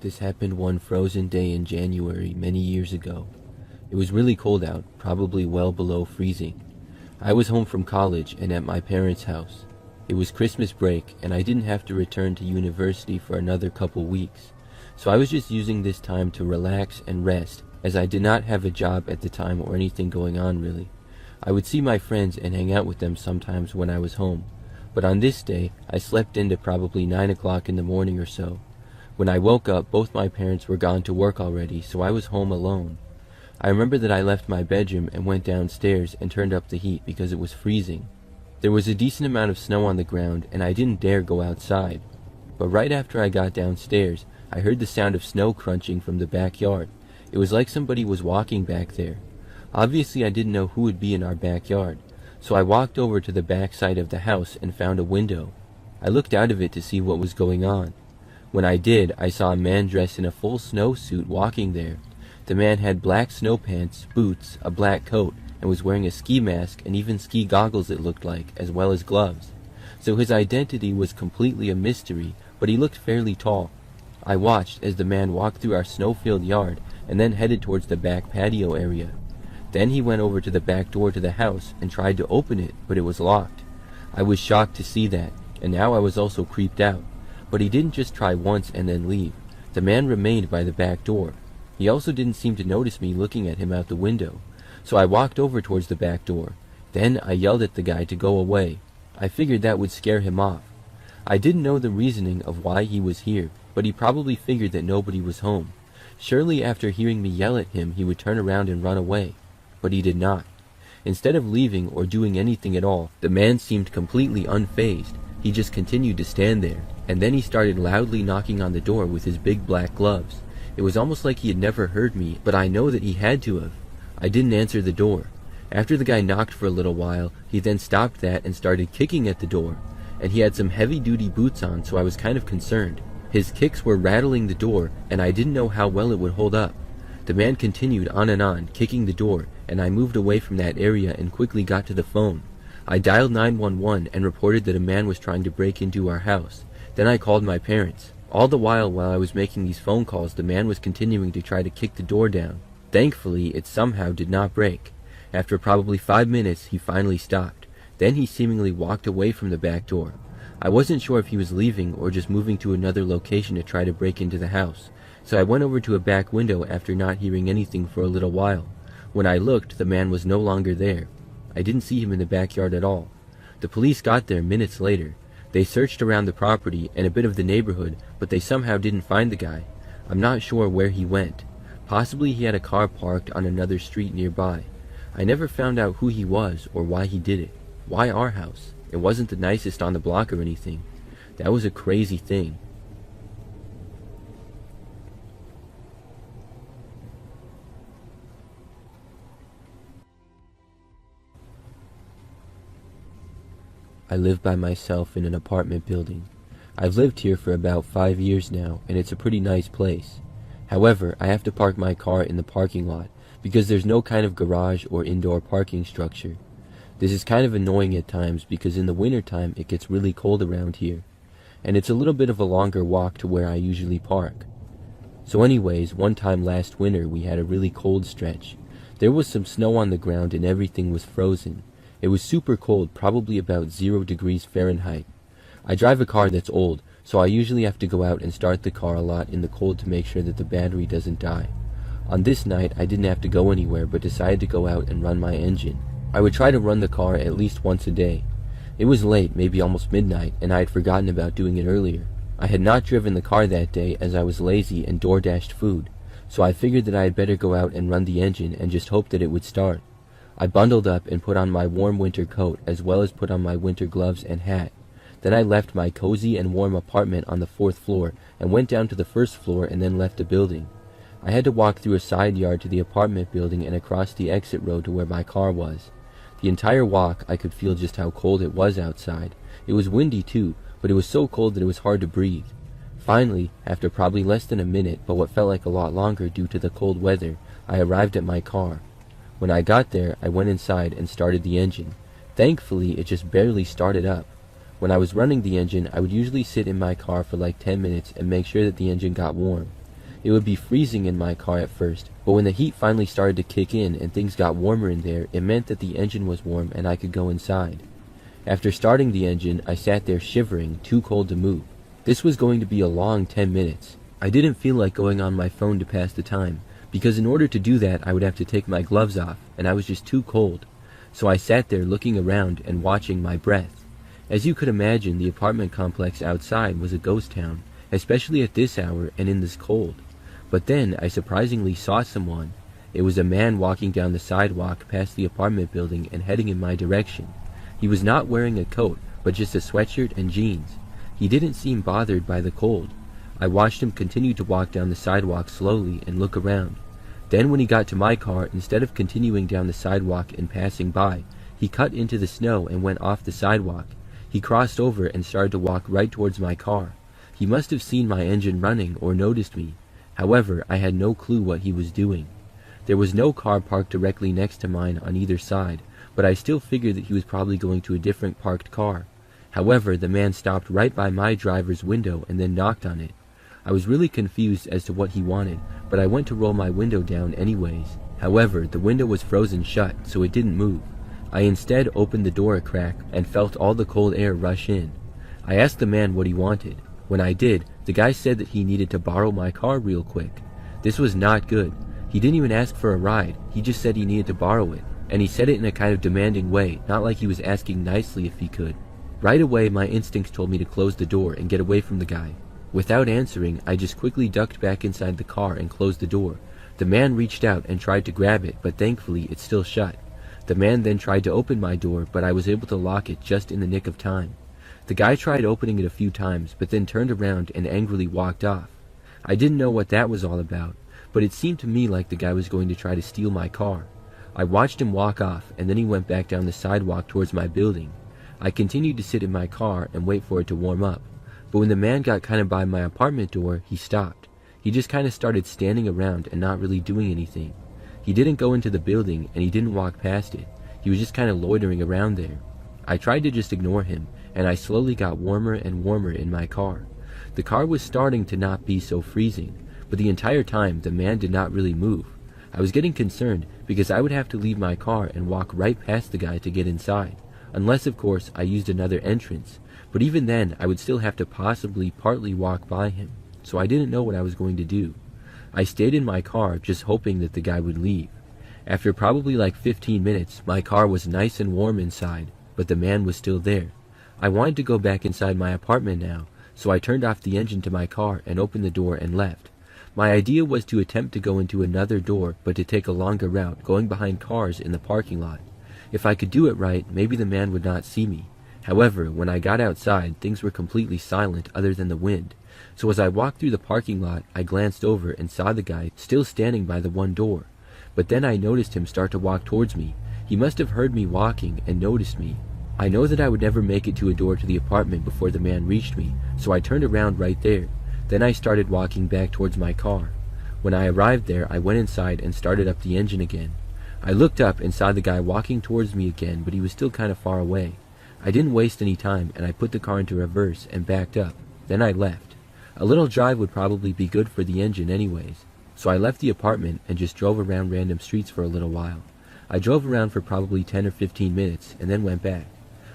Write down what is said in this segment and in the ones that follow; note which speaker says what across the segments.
Speaker 1: This happened one frozen day in January many years ago. It was really cold out, probably well below freezing. I was home from college and at my parents' house. It was Christmas break and I didn't have to return to university for another couple weeks, so I was just using this time to relax and rest, as I did not have a job at the time or anything going on really. I would see my friends and hang out with them sometimes when I was home, but on this day I slept into probably 9 o'clock in the morning or so. When I woke up, both my parents were gone to work already, so I was home alone. I remember that I left my bedroom and went downstairs and turned up the heat because it was freezing. There was a decent amount of snow on the ground and I didn't dare go outside. But right after I got downstairs, I heard the sound of snow crunching from the backyard. It was like somebody was walking back there. Obviously I didn't know who would be in our backyard, so I walked over to the back side of the house and found a window. I looked out of it to see what was going on. When I did, I saw a man dressed in a full snowsuit walking there. The man had black snow pants, boots, a black coat, and was wearing a ski mask and even ski goggles it looked like, as well as gloves. So his identity was completely a mystery, but he looked fairly tall. I watched as the man walked through our snow-filled yard and then headed towards the back patio area. Then he went over to the back door to the house and tried to open it, but it was locked. I was shocked to see that, and now I was also creeped out. But he didn't just try once and then leave. The man remained by the back door. He also didn't seem to notice me looking at him out the window, so I walked over towards the back door. Then I yelled at the guy to go away. I figured that would scare him off. I didn't know the reasoning of why he was here, but he probably figured that nobody was home. Surely after hearing me yell at him, he would turn around and run away. But he did not. Instead of leaving or doing anything at all, the man seemed completely unfazed. He just continued to stand there, and then he started loudly knocking on the door with his big black gloves. It was almost like he had never heard me, but I know that he had to have. I didn't answer the door. After the guy knocked for a little while, he then stopped that and started kicking at the door, and he had some heavy-duty boots on, so I was kind of concerned. His kicks were rattling the door, and I didn't know how well it would hold up. The man continued on, kicking the door, and I moved away from that area and quickly got to the phone. I dialed 911 and reported that a man was trying to break into our house. Then I called my parents. All the while I was making these phone calls, the man was continuing to try to kick the door down. Thankfully, it somehow did not break. After probably 5 minutes, he finally stopped. Then he seemingly walked away from the back door. I wasn't sure if he was leaving or just moving to another location to try to break into the house, so I went over to a back window after not hearing anything for a little while. When I looked, the man was no longer there. I didn't see him in the backyard at all. The police got there minutes later. They searched around the property and a bit of the neighborhood, but they somehow didn't find the guy. I'm not sure where he went. Possibly he had a car parked on another street nearby. I never found out who he was or why he did it. Why our house? It wasn't the nicest on the block or anything. That was a crazy thing. I live by myself in an apartment building. I've lived here for about 5 years now, and it's a pretty nice place. However, I have to park my car in the parking lot because there's no kind of garage or indoor parking structure. This is kind of annoying at times because in the wintertime it gets really cold around here, and it's a little bit of a longer walk to where I usually park. So anyways, one time last winter we had a really cold stretch. There was some snow on the ground and everything was frozen. It was super cold, probably about 0 degrees Fahrenheit. I drive a car that's old, so I usually have to go out and start the car a lot in the cold to make sure that the battery doesn't die. On this night, I didn't have to go anywhere but decided to go out and run my engine. I would try to run the car at least once a day. It was late, maybe almost midnight, and I had forgotten about doing it earlier. I had not driven the car that day as I was lazy and door-dashed food, so I figured that I had better go out and run the engine and just hope that it would start. I bundled up and put on my warm winter coat as well as put on my winter gloves and hat. Then I left my cozy and warm apartment on the 4th floor and went down to the 1st floor and then left the building. I had to walk through a side yard to the apartment building and across the exit road to where my car was. The entire walk I could feel just how cold it was outside. It was windy too, but it was so cold that it was hard to breathe. Finally, after probably less than a minute but what felt like a lot longer due to the cold weather, I arrived at my car. When I got there, I went inside and started the engine. Thankfully, it just barely started up. When I was running the engine, I would usually sit in my car for like 10 minutes and make sure that the engine got warm. It would be freezing in my car at first, but when the heat finally started to kick in and things got warmer in there, it meant that the engine was warm and I could go inside. After starting the engine, I sat there shivering, too cold to move. This was going to be a long 10 minutes. I didn't feel like going on my phone to pass the time, because in order to do that I would have to take my gloves off, and I was just too cold. So I sat there looking around and watching my breath. As you could imagine, the apartment complex outside was a ghost town, especially at this hour and in this cold. But then I surprisingly saw someone. It was a man walking down the sidewalk past the apartment building and heading in my direction. He was not wearing a coat, but just a sweatshirt and jeans. He didn't seem bothered by the cold. I watched him continue to walk down the sidewalk slowly and look around. Then when he got to my car, instead of continuing down the sidewalk and passing by, he cut into the snow and went off the sidewalk. He crossed over and started to walk right towards my car. He must have seen my engine running or noticed me. However, I had no clue what he was doing. There was no car parked directly next to mine on either side, but I still figured that he was probably going to a different parked car. However, the man stopped right by my driver's window and then knocked on it. I was really confused as to what he wanted, but I went to roll my window down anyways. However, the window was frozen shut, so it didn't move. I instead opened the door a crack and felt all the cold air rush in. I asked the man what he wanted. When I did, the guy said that he needed to borrow my car real quick. This was not good. He didn't even ask for a ride, he just said he needed to borrow it, and he said it in a kind of demanding way, not like he was asking nicely if he could. Right away, my instincts told me to close the door and get away from the guy. Without answering, I just quickly ducked back inside the car and closed the door. The man reached out and tried to grab it, but thankfully it's still shut. The man then tried to open my door, but I was able to lock it just in the nick of time. The guy tried opening it a few times, but then turned around and angrily walked off. I didn't know what that was all about, but it seemed to me like the guy was going to try to steal my car. I watched him walk off, and then he went back down the sidewalk towards my building. I continued to sit in my car and wait for it to warm up, but when the man got kind of by my apartment door, he stopped. He just kind of started standing around and not really doing anything. He didn't go into the building, and he didn't walk past it. He was just kind of loitering around there. I tried to just ignore him, and I slowly got warmer and warmer in my car. The car was starting to not be so freezing, but the entire time the man did not really move. I was getting concerned because I would have to leave my car and walk right past the guy to get inside, unless of course I used another entrance, but even then I would still have to possibly partly walk by him, so I didn't know what I was going to do. I stayed in my car just hoping that the guy would leave. After probably like 15 minutes, my car was nice and warm inside, but the man was still there. I wanted to go back inside my apartment now, so I turned off the engine to my car and opened the door and left. My idea was to attempt to go into another door, but to take a longer route, going behind cars in the parking lot. If I could do it right, maybe the man would not see me. However, when I got outside, things were completely silent other than the wind. So as I walked through the parking lot, I glanced over and saw the guy still standing by the one door. But then I noticed him start to walk towards me. He must have heard me walking and noticed me. I know that I would never make it to a door to the apartment before the man reached me, so I turned around right there. Then I started walking back towards my car. When I arrived there, I went inside and started up the engine again. I looked up and saw the guy walking towards me again, but he was still kind of far away. I didn't waste any time, and I put the car into reverse and backed up. Then I left. A little drive would probably be good for the engine anyways, so I left the apartment and just drove around random streets for a little while. I drove around for probably 10 or 15 minutes and then went back.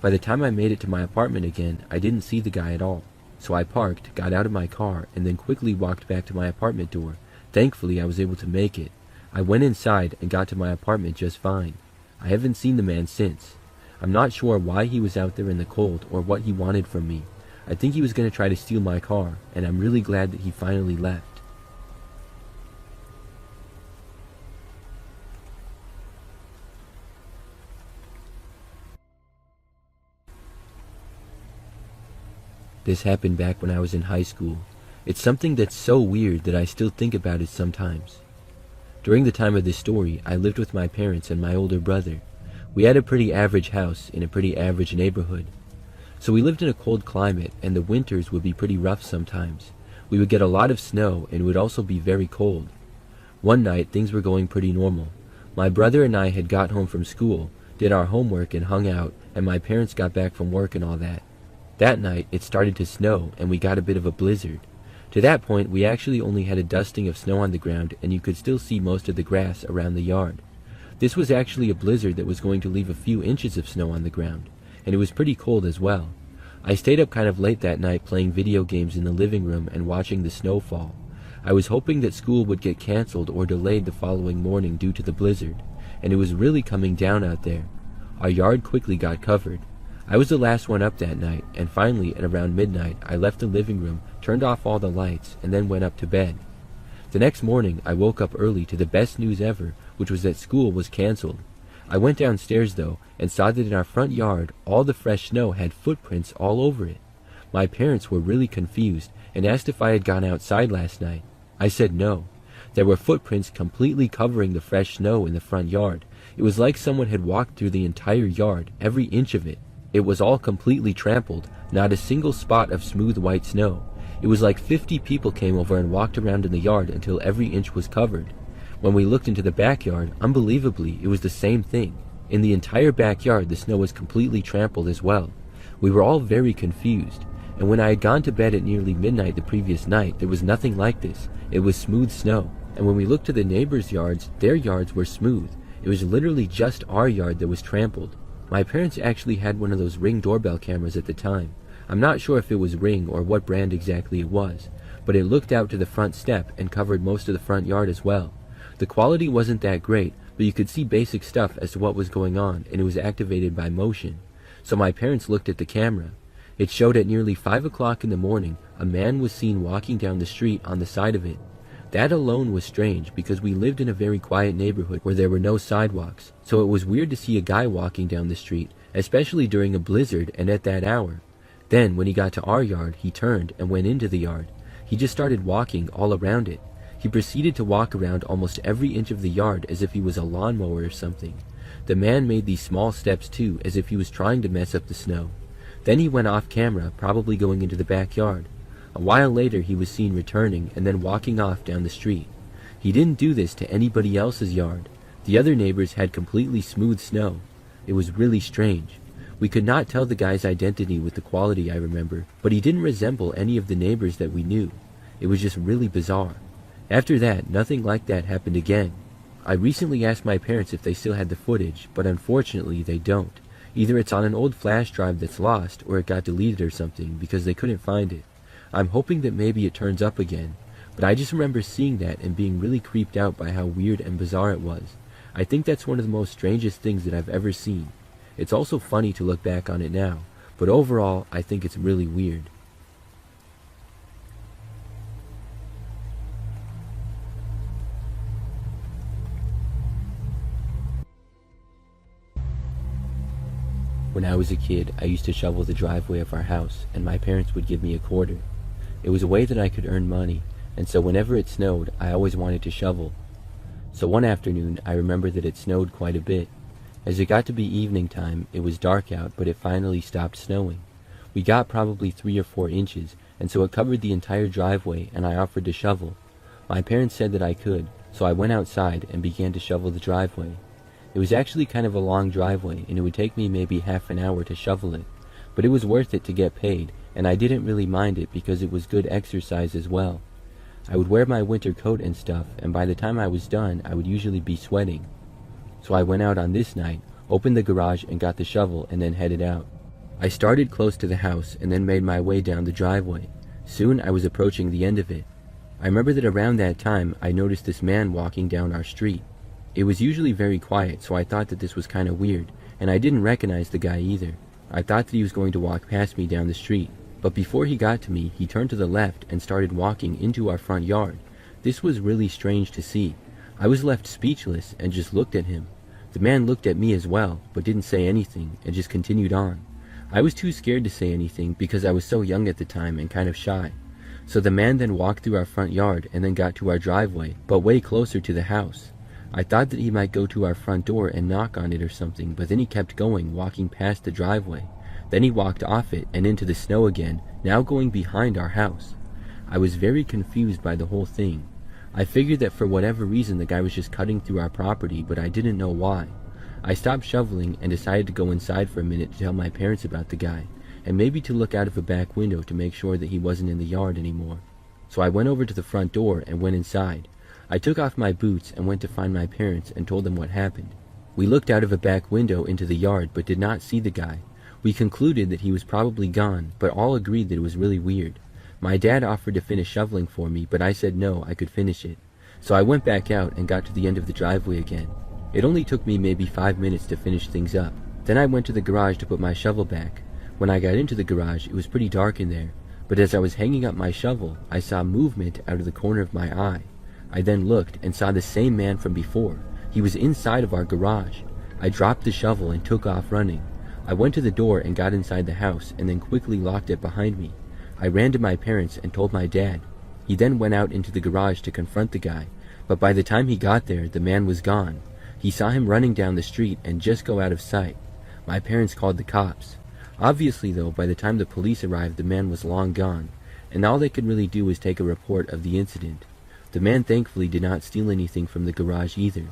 Speaker 1: By the time I made it to my apartment again, I didn't see the guy at all. So I parked, got out of my car, and then quickly walked back to my apartment door. Thankfully, I was able to make it. I went inside and got to my apartment just fine. I haven't seen the man since. I'm not sure why he was out there in the cold or what he wanted from me. I think he was going to try to steal my car, and I'm really glad that he finally left. This happened back when I was in high school. It's something that's so weird that I still think about it sometimes. During the time of this story, I lived with my parents and my older brother. We had a pretty average house in a pretty average neighborhood. So we lived in a cold climate, and the winters would be pretty rough sometimes. We would get a lot of snow, and it would also be very cold. One night, things were going pretty normal. My brother and I had got home from school, did our homework and hung out, and my parents got back from work and all that. That night, it started to snow, and we got a bit of a blizzard. To that point, we actually only had a dusting of snow on the ground, and you could still see most of the grass around the yard. This was actually a blizzard that was going to leave a few inches of snow on the ground, and it was pretty cold as well. I stayed up kind of late that night playing video games in the living room and watching the snow fall. I was hoping that school would get canceled or delayed the following morning due to the blizzard, and it was really coming down out there. Our yard quickly got covered. I was the last one up that night, and finally, at around midnight, I left the living room, turned off all the lights, and then went up to bed. The next morning, I woke up early to the best news ever, which was that school was canceled. I went downstairs, though, and saw that in our front yard, all the fresh snow had footprints all over it. My parents were really confused and asked if I had gone outside last night. I said no. There were footprints completely covering the fresh snow in the front yard. It was like someone had walked through the entire yard, every inch of it. It was all completely trampled, not a single spot of smooth white snow. It was like 50 people came over and walked around in the yard until every inch was covered. When we looked into the backyard, unbelievably, it was the same thing. In the entire backyard, the snow was completely trampled as well. We were all very confused, and when I had gone to bed at nearly midnight the previous night, there was nothing like this. It was smooth snow, and when we looked to the neighbors' yards, their yards were smooth. It was literally just our yard that was trampled. My parents actually had one of those Ring doorbell cameras at the time. I'm not sure if it was Ring or what brand exactly it was, but it looked out to the front step and covered most of the front yard as well. The quality wasn't that great, but you could see basic stuff as to what was going on, and it was activated by motion. So my parents looked at the camera. It showed at nearly 5 o'clock in the morning, a man was seen walking down the street on the side of it. That alone was strange because we lived in a very quiet neighborhood where there were no sidewalks, so it was weird to see a guy walking down the street, especially during a blizzard and at that hour. Then, when he got to our yard, he turned and went into the yard. He just started walking all around it. He proceeded to walk around almost every inch of the yard as if he was a lawnmower or something. The man made these small steps too, as if he was trying to mess up the snow. Then he went off camera, probably going into the backyard. A while later he was seen returning and then walking off down the street. He didn't do this to anybody else's yard. The other neighbors had completely smooth snow. It was really strange. We could not tell the guy's identity with the quality I remember, but he didn't resemble any of the neighbors that we knew. It was just really bizarre. After that, nothing like that happened again. I recently asked my parents if they still had the footage, but unfortunately they don't. Either it's on an old flash drive that's lost, or it got deleted or something because they couldn't find it. I'm hoping that maybe it turns up again, but I just remember seeing that and being really creeped out by how weird and bizarre it was. I think that's one of the most strangest things that I've ever seen. It's also funny to look back on it now, but overall, I think it's really weird. When I was a kid, I used to shovel the driveway of our house, and my parents would give me a quarter. It was a way that I could earn money, and so whenever it snowed, I always wanted to shovel. So one afternoon, I remember that it snowed quite a bit. As it got to be evening time, it was dark out, but it finally stopped snowing. We got probably 3 or 4 inches, and so it covered the entire driveway, and I offered to shovel. My parents said that I could, so I went outside and began to shovel the driveway. It was actually kind of a long driveway, and it would take me maybe half an hour to shovel it, but it was worth it to get paid, and I didn't really mind it because it was good exercise as well. I would wear my winter coat and stuff, and by the time I was done, I would usually be sweating. So I went out on this night, opened the garage and got the shovel, and then headed out. I started close to the house and then made my way down the driveway. Soon I was approaching the end of it. I remember that around that time, I noticed this man walking down our street. It was usually very quiet, so I thought that this was kind of weird, and I didn't recognize the guy either. I thought that he was going to walk past me down the street, but before he got to me, he turned to the left and started walking into our front yard. This was really strange to see. I was left speechless and just looked at him. The man looked at me as well, but didn't say anything and just continued on. I was too scared to say anything because I was so young at the time and kind of shy. So the man then walked through our front yard and then got to our driveway, but way closer to the house. I thought that he might go to our front door and knock on it or something, but then he kept going, walking past the driveway. Then he walked off it and into the snow again, now going behind our house. I was very confused by the whole thing. I figured that for whatever reason the guy was just cutting through our property, but I didn't know why. I stopped shoveling and decided to go inside for a minute to tell my parents about the guy, and maybe to look out of a back window to make sure that he wasn't in the yard anymore. So I went over to the front door and went inside. I took off my boots and went to find my parents and told them what happened. We looked out of a back window into the yard but did not see the guy. We concluded that he was probably gone, but all agreed that it was really weird. My dad offered to finish shoveling for me, but I said no, I could finish it. So I went back out and got to the end of the driveway again. It only took me maybe 5 minutes to finish things up. Then I went to the garage to put my shovel back. When I got into the garage, it was pretty dark in there, but as I was hanging up my shovel, I saw movement out of the corner of my eye. I then looked and saw the same man from before. He was inside of our garage. I dropped the shovel and took off running. I went to the door and got inside the house and then quickly locked it behind me. I ran to my parents and told my dad. He then went out into the garage to confront the guy, but by the time he got there, the man was gone. He saw him running down the street and just go out of sight. My parents called the cops. Obviously though, by the time the police arrived, the man was long gone, and all they could really do was take a report of the incident. The man thankfully did not steal anything from the garage either.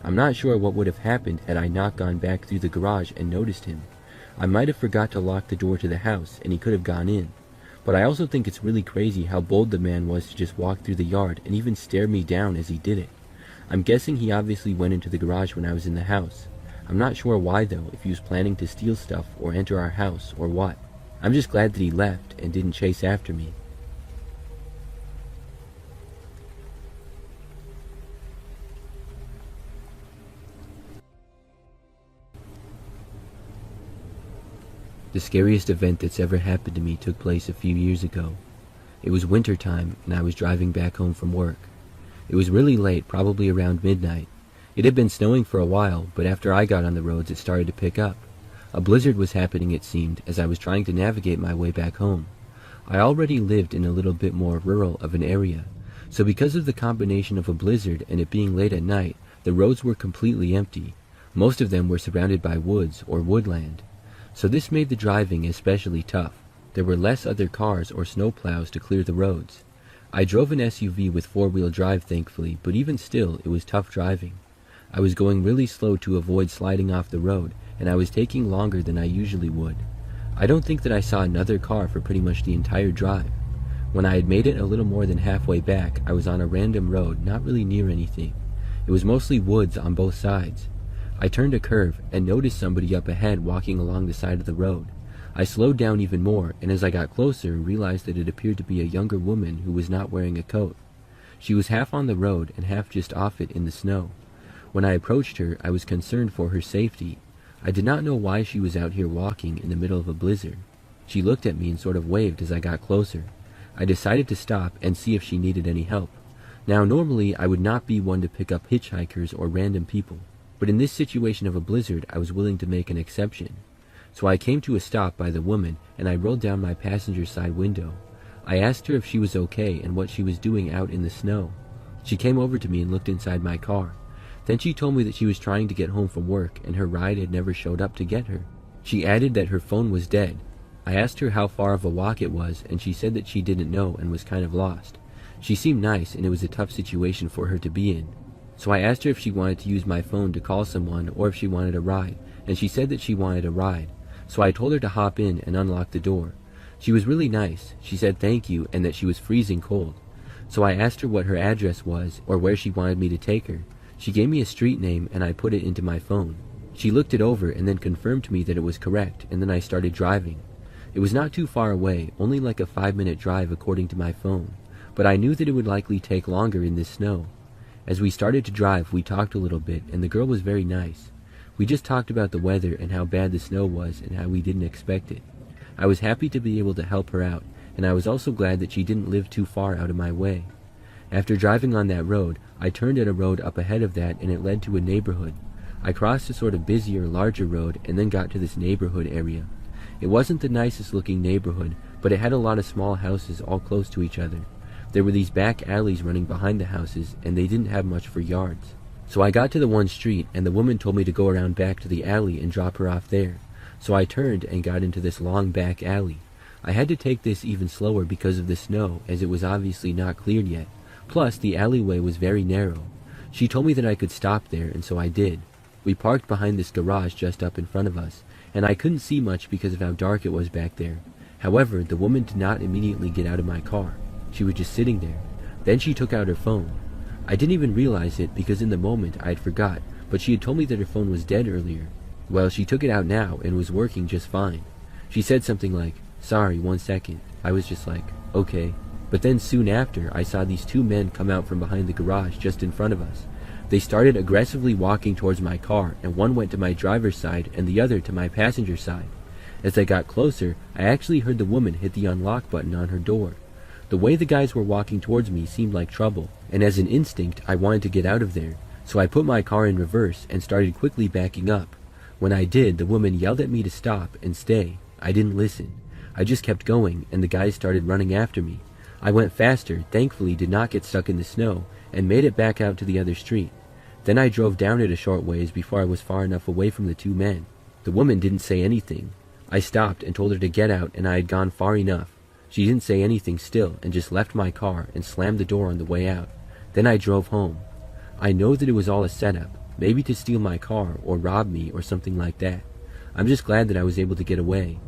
Speaker 1: I'm not sure what would have happened had I not gone back through the garage and noticed him. I might have forgot to lock the door to the house and he could have gone in. But I also think it's really crazy how bold the man was to just walk through the yard and even stare me down as he did it. I'm guessing he obviously went into the garage when I was in the house. I'm not sure why though, if he was planning to steal stuff or enter our house or what. I'm just glad that he left and didn't chase after me. The scariest event that's ever happened to me took place a few years ago. It was winter time and I was driving back home from work. It was really late, probably around midnight. It had been snowing for a while, but after I got on the roads it started to pick up. A blizzard was happening, it seemed, as I was trying to navigate my way back home. I already lived in a little bit more rural of an area, so because of the combination of a blizzard and it being late at night, the roads were completely empty. Most of them were surrounded by woods or woodland. So this made the driving especially tough. There were less other cars or snowplows to clear the roads. I drove an SUV with four-wheel drive thankfully, but even still it was tough driving. I was going really slow to avoid sliding off the road, and I was taking longer than I usually would. I don't think that I saw another car for pretty much the entire drive. When I had made it a little more than halfway back, I was on a random road, not really near anything. It was mostly woods on both sides. I turned a curve and noticed somebody up ahead walking along the side of the road. I slowed down even more, and as I got closer, realized that it appeared to be a younger woman who was not wearing a coat. She was half on the road and half just off it in the snow. When I approached her, I was concerned for her safety. I did not know why she was out here walking in the middle of a blizzard. She looked at me and sort of waved as I got closer. I decided to stop and see if she needed any help. Now, normally I would not be one to pick up hitchhikers or random people, but in this situation of a blizzard, I was willing to make an exception. So I came to a stop by the woman and I rolled down my passenger side window. I asked her if she was okay and what she was doing out in the snow. She came over to me and looked inside my car. Then she told me that she was trying to get home from work and her ride had never showed up to get her. She added that her phone was dead. I asked her how far of a walk it was and she said that she didn't know and was kind of lost. She seemed nice and it was a tough situation for her to be in. So I asked her if she wanted to use my phone to call someone or if she wanted a ride, and she said that she wanted a ride. So I told her to hop in and unlock the door. She was really nice. She said thank you and that she was freezing cold. So I asked her what her address was or where she wanted me to take her. She gave me a street name and I put it into my phone. She looked it over and then confirmed to me that it was correct, and then I started driving. It was not too far away, only like a 5-minute drive according to my phone, but I knew that it would likely take longer in this snow. As we started to drive, we talked a little bit, and the girl was very nice. We just talked about the weather and how bad the snow was and how we didn't expect it. I was happy to be able to help her out, and I was also glad that she didn't live too far out of my way. After driving on that road, I turned at a road up ahead of that and it led to a neighborhood. I crossed a sort of busier, larger road and then got to this neighborhood area. It wasn't the nicest looking neighborhood, but it had a lot of small houses all close to each other. There were these back alleys running behind the houses, and they didn't have much for yards. So I got to the one street, and the woman told me to go around back to the alley and drop her off there. So I turned and got into this long back alley. I had to take this even slower because of the snow, as it was obviously not cleared yet. Plus, the alleyway was very narrow. She told me that I could stop there, and so I did. We parked behind this garage just up in front of us, and I couldn't see much because of how dark it was back there. However, the woman did not immediately get out of my car. She was just sitting there. Then she took out her phone. I didn't even realize it because in the moment I had forgot, but she had told me that her phone was dead earlier. Well, she took it out now and was working just fine. She said something like, "Sorry, 1 second." I was just like, okay. But then soon after, I saw these two men come out from behind the garage just in front of us. They started aggressively walking towards my car, and one went to my driver's side and the other to my passenger side. As I got closer, I actually heard the woman hit the unlock button on her door. The way the guys were walking towards me seemed like trouble, and as an instinct, I wanted to get out of there. So I put my car in reverse and started quickly backing up. When I did, the woman yelled at me to stop and stay. I didn't listen. I just kept going, and the guys started running after me. I went faster, thankfully did not get stuck in the snow, and made it back out to the other street. Then I drove down it a short ways before I was far enough away from the two men. The woman didn't say anything. I stopped and told her to get out, and I had gone far enough. She didn't say anything still, and just left my car and slammed the door on the way out. Then I drove home. I know that it was all a setup, maybe to steal my car or rob me or something like that. I'm just glad that I was able to get away.